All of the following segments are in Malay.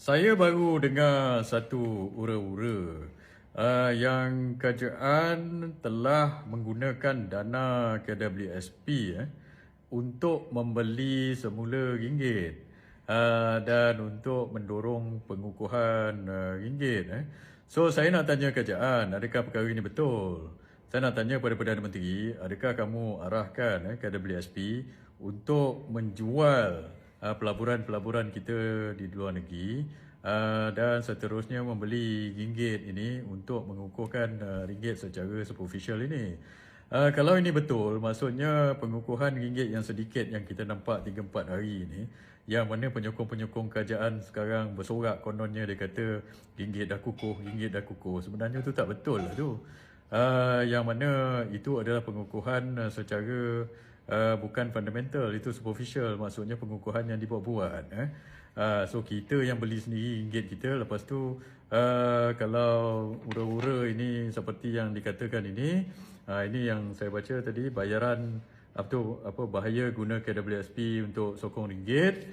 Saya baru dengar satu ura-ura yang kerajaan telah menggunakan dana KWSP untuk membeli semula ringgit dan untuk mendorong pengukuhan ringgit. So saya nak tanya kerajaan, adakah perkara ini betul? Saya nak tanya kepada Perdana Menteri, adakah kamu arahkan KWSP untuk menjual pelaburan-pelaburan kita di luar negeri dan seterusnya membeli ringgit ini untuk mengukuhkan ringgit secara superficial ini. Kalau ini betul, maksudnya pengukuhan ringgit yang sedikit yang kita nampak 3-4 hari ini, yang mana penyokong-penyokong kerajaan sekarang bersorak kononnya dia kata ringgit dah kukuh. Sebenarnya tu tak betul lah tu. Yang mana itu adalah pengukuhan secara bukan fundamental, itu superficial, maksudnya pengukuhan yang dibuat-buat. So kita yang beli sendiri ringgit kita, lepas tu kalau ura-ura ini seperti yang dikatakan ini yang saya baca tadi, bayaran bahaya guna KWSP untuk sokong ringgit.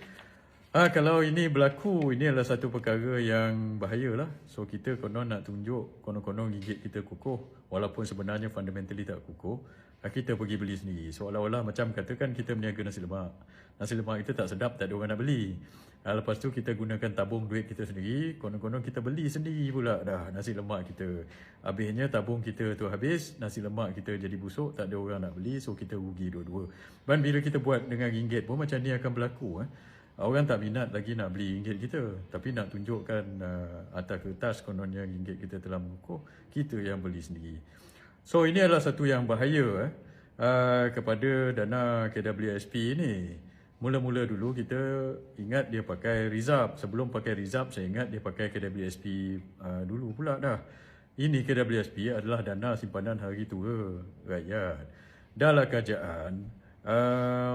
Kalau ini berlaku, ini adalah satu perkara yang bahayalah. So kita konon nak tunjuk konon-konon ringgit kita kukuh, walaupun sebenarnya fundamentally tak kukuh. Kita pergi beli sendiri, seolah-olah macam katakan kita berniaga nasi lemak. Nasi lemak kita tak sedap, tak ada orang nak beli. Lepas tu kita gunakan tabung duit kita sendiri, konon-konon kita beli sendiri pula dah nasi lemak kita. Habisnya tabung kita tu habis, nasi lemak kita jadi busuk, tak ada orang nak beli, so kita rugi dua-dua. Dan bila kita buat dengan ringgit pun macam ni akan berlaku. Orang tak minat lagi nak beli ringgit kita, tapi nak tunjukkan atas kertas kononnya ringgit kita telah mengukuh, kita yang beli sendiri. So ini adalah satu yang bahaya kepada dana KWSP ini. Mula-mula dulu kita ingat dia pakai Rizab. Sebelum pakai Rizab, saya ingat dia pakai KWSP dulu pula dah. Ini KWSP adalah dana simpanan hari tua rakyat. Dalam kerajaan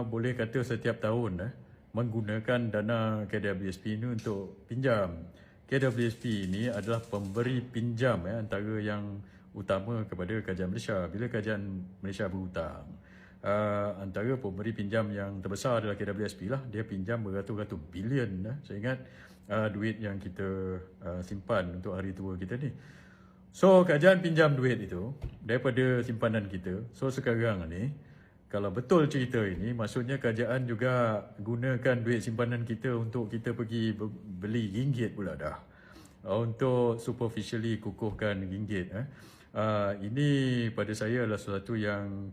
boleh kata setiap tahun menggunakan dana KWSP ini untuk pinjam. KWSP ini adalah pemberi pinjam antara yang utama kepada kerajaan Malaysia. Bila kerajaan Malaysia berhutang, antara pemberi pinjam yang terbesar adalah KWSP lah. Dia pinjam beratus-ratus bilion. Saya ingat duit yang kita simpan untuk hari tua kita ni. So kerajaan pinjam duit itu daripada simpanan kita. So sekarang ni, kalau betul cerita ini, maksudnya kerajaan juga gunakan duit simpanan kita untuk kita pergi beli ringgit pula dah. Untuk superficially kukuhkan ringgit. Ini pada saya adalah sesuatu yang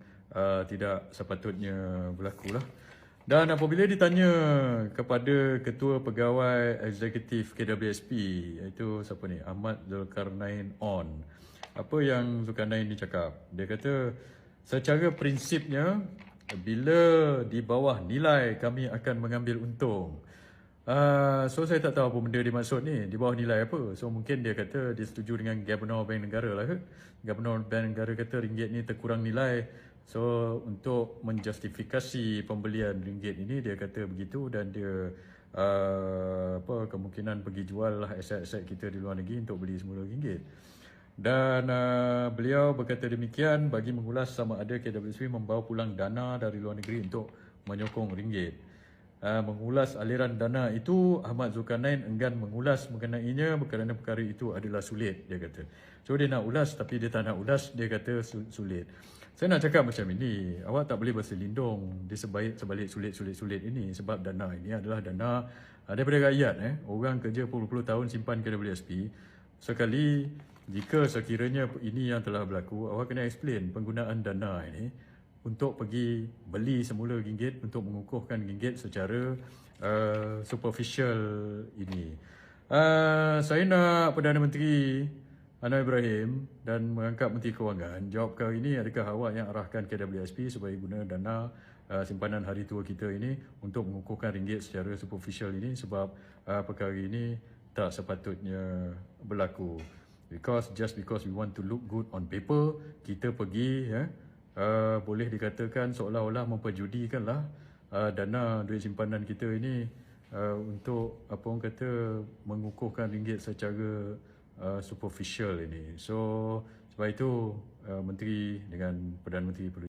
tidak sepatutnya berlaku lah. Dan apabila ditanya kepada Ketua Pegawai Eksekutif KWSP, iaitu siapa ni? Ahmad Zulkarnain On. Apa yang Zulkarnain ni cakap? Dia kata, secara prinsipnya, bila di bawah nilai kami akan mengambil untung. So saya tak tahu apa benda dia maksud ni, di bawah nilai apa. So mungkin dia kata dia setuju dengan Governor Bank Negara lah ke. Governor Bank Negara kata ringgit ni terkurang nilai. So untuk menjustifikasi pembelian ringgit ini, dia kata begitu, dan dia kemungkinan pergi jual lah aset-aset kita di luar negeri untuk beli semula ringgit. Dan beliau berkata demikian bagi mengulas sama ada KWSP membawa pulang dana dari luar negeri untuk menyokong ringgit. Mengulas aliran dana itu, Ahmad Zulkarnain enggan mengulas mengenainya kerana perkara itu adalah sulit, dia kata. So dia nak ulas tapi dia tak nak ulas, dia kata sulit. Saya nak cakap macam ini, awak tak boleh berselindung di sebalik sulit ini, sebab dana ini adalah dana daripada rakyat. Orang kerja puluh-puluh tahun simpan KWSP. Sekali jika sekiranya ini yang telah berlaku, awak kena explain penggunaan dana ini untuk pergi beli semula ringgit, untuk mengukuhkan ringgit secara superficial ini. Saya nak Perdana Menteri Anwar Ibrahim dan mengangkat Menteri Kewangan jawab perkara ini. Adakah awak yang arahkan KWSP supaya guna dana simpanan hari tua kita ini untuk mengukuhkan ringgit secara superficial ini, sebab perkara ini tak sepatutnya berlaku. Just because we want to look good on paper, kita pergi boleh dikatakan seolah-olah memperjudikanlah dana duit simpanan kita ini untuk mengukuhkan ringgit secara superficial ini. So sebab itu Menteri dengan Perdana Menteri perlu